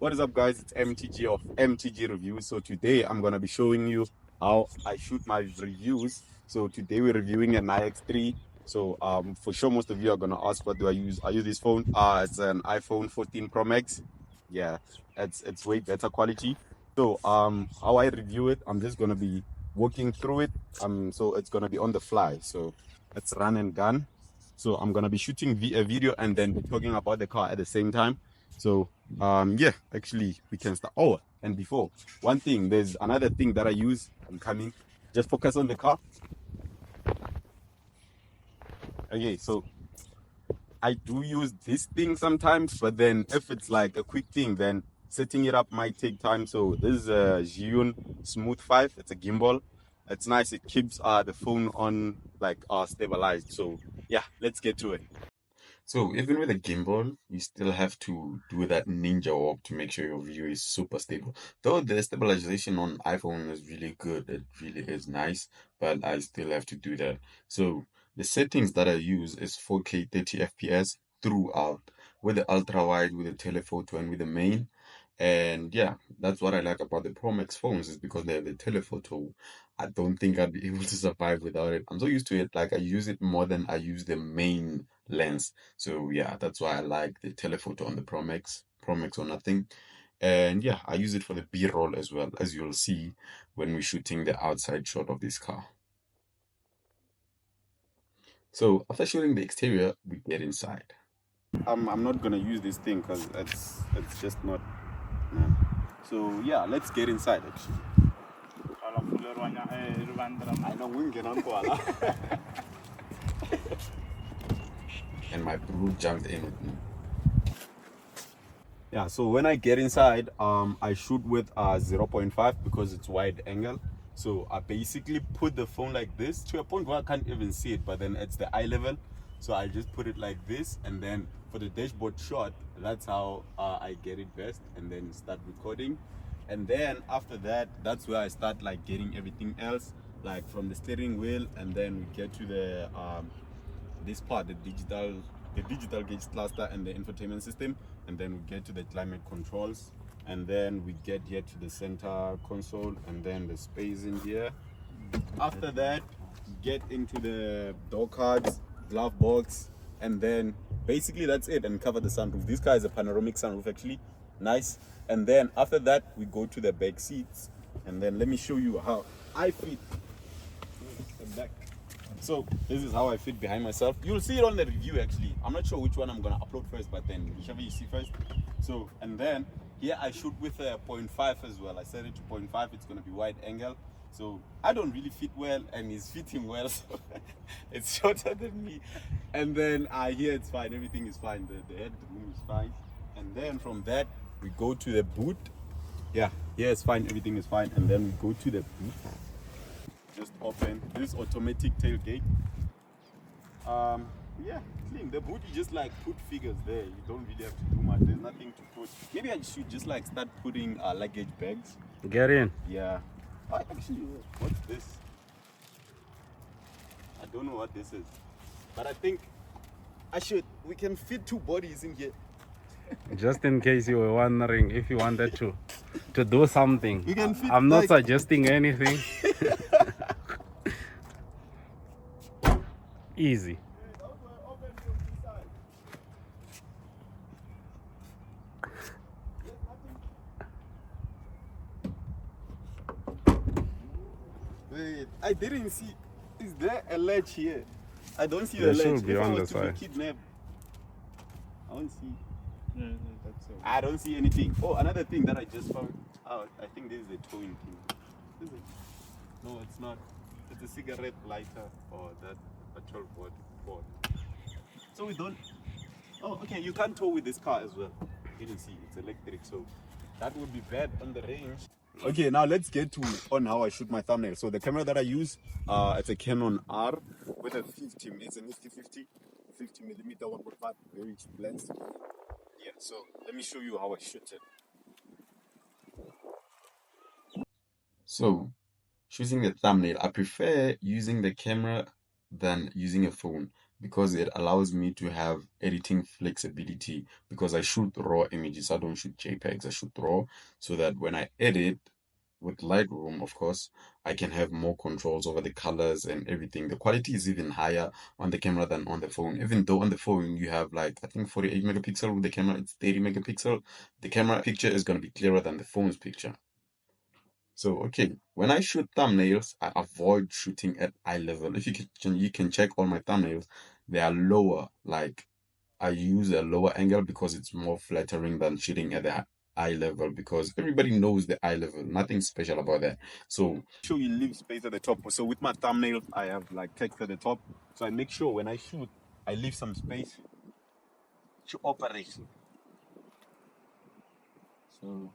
What is up, guys? It's MTG of MTG Reviews. So today I'm gonna be showing you how I shoot my reviews. So today we're reviewing an iX3. So for sure most of you are gonna ask what do I use? I use this phone. It's an iPhone 14 Pro Max. Yeah, it's way better quality. So how I review it, I'm just gonna be walking through it. So it's gonna be on the fly. So it's run and gun. So I'm gonna be shooting a video and then be talking about the car at the same time. So yeah, actually we can start. Oh, and before one thing, there's another thing that I use. I'm coming. Just focus on the car. Okay, so I do use this thing sometimes, but then if it's like a quick thing, then setting it up might take time. So this is a Zhiyun Smooth 5. It's a gimbal. It's nice. It keeps the phone on like stabilized. So yeah, let's get to it. So even with a gimbal, you still have to do that ninja walk to make sure your video is super stable. Though the stabilization on iPhone is really good, it really is nice, but I still have to do that. So the settings that I use is 4K 30 FPS throughout, with the ultra wide, with the telephoto, and with the main. And yeah, that's what I like about the Pro Max phones is because they have the telephoto. I don't think I'd be able to survive without it. I'm so used to it, like I use it more than I use the main lens. So yeah, that's why I like the telephoto on the Pro Max or nothing. And yeah, I use it for the B-roll as well, as you'll see when we're shooting the outside shot of this car. So after shooting the exterior, we get inside. I'm not gonna use this thing because it's just not. No. So yeah, let's get inside actually. I know we can and my bro jumped in with me. Yeah, so when I get inside, I shoot with 0.5 because it's wide angle. So I basically put the phone like this to a point where I can't even see it, but then it's the eye level. So I just put it like this, and then for the dashboard shot, that's how I get it best, and then start recording. And then after that, that's where I start like getting everything else, like from the steering wheel, and then we get to the this part, the digital gauge cluster and the infotainment system, and then we get to the climate controls, and then we get here to the center console, and then the space in here. After that, get into the door cards, glove box, and then basically that's it, and cover the sunroof. This car is a panoramic sunroof actually, nice. And then after that, we go to the back seats, and then let me show you how I fit the back. So this is how I fit behind myself. You'll see it on the review actually. I'm not sure which one I'm gonna upload first, but then whichever you see first. So, and then here I shoot with a 0.5 as well. I set it to 0.5. It's gonna be wide angle. So I don't really fit well, and he's fitting well, so it's shorter than me. And then here it's fine. Everything is fine. The headroom is fine. And then from that we go to the boot. Yeah, here it's fine. Everything is fine. And then we go to the boot. Just open this automatic tailgate. Yeah, clean. The boot, you just like put figures there. You don't really have to do much. There's nothing to put. Maybe I should just like start putting luggage bags. Get in. Yeah. Oh, actually, what's this? I don't know what this is, but I think we can fit 2 bodies in here. Just in case you were wondering if you wanted to do something. You can fit, I'm not suggesting anything. Easy. Wait, I didn't see. Is there a ledge here? I don't see There the ledge. should be If on I the was to be side. kidnapped, I don't see. I don't see anything. Oh, another thing that I just found out. I think this is a towing thing. Is it? No, it's not. It's a cigarette lighter or that petrol board. So we don't. Oh, okay. You can't tow with this car as well. You didn't see. It's electric, so that would be bad on the range. Okay, now let's get to on how I shoot my thumbnail. So the camera that I use, it's a Canon R with a 50. It's a nifty 50 millimeter 1.5 very cheap lens. Yeah, so let me show you how I shoot it. So, choosing the thumbnail, I prefer using the camera than using a phone because it allows me to have editing flexibility, because I shoot raw images. I don't shoot JPEGs, I shoot raw, so that when I edit with Lightroom, of course, I can have more controls over the colors and everything. The quality is even higher on the camera than on the phone. Even though on the phone you have like, I think 48 megapixel, with the camera it's 30 megapixel. The camera picture is going to be clearer than the phone's picture. So, okay, when I shoot thumbnails, I avoid shooting at eye level. If you can check all my thumbnails, they are lower. Like, I use a lower angle because it's more flattering than shooting at the eye level, because everybody knows the eye level. Nothing special about that. So, sure you leave space at the top. So with my thumbnail, I have like text at the top. So I make sure when I shoot, I leave some space to operate. So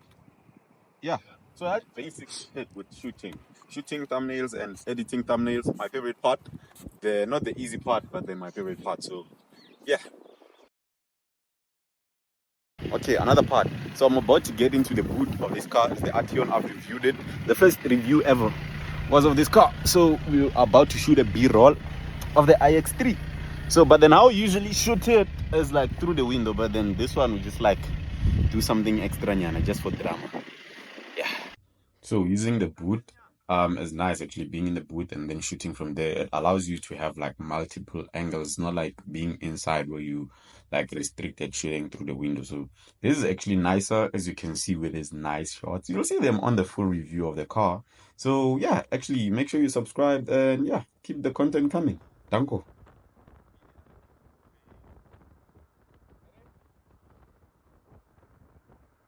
yeah, so that's basic it with shooting thumbnails and editing thumbnails. My favorite part. They're not the easy part, but they're my favorite part. So yeah. Okay, another part. So I'm about to get into the boot of this car. It's the Arteon. I've reviewed it. The first review ever was of this car. So we're about to shoot a B-roll of the iX3. So but then how I usually shoot it is like through the window, but then this one we just like do something extra nyana just for drama. Yeah. So using the boot is nice, actually. Being in the booth and then shooting from there, it allows you to have like multiple angles, not like being inside where you like restricted shooting through the window. So this is actually nicer, as you can see with these nice shots. You'll see them on the full review of the car. So yeah, actually make sure you subscribe and yeah, keep the content coming. Danko.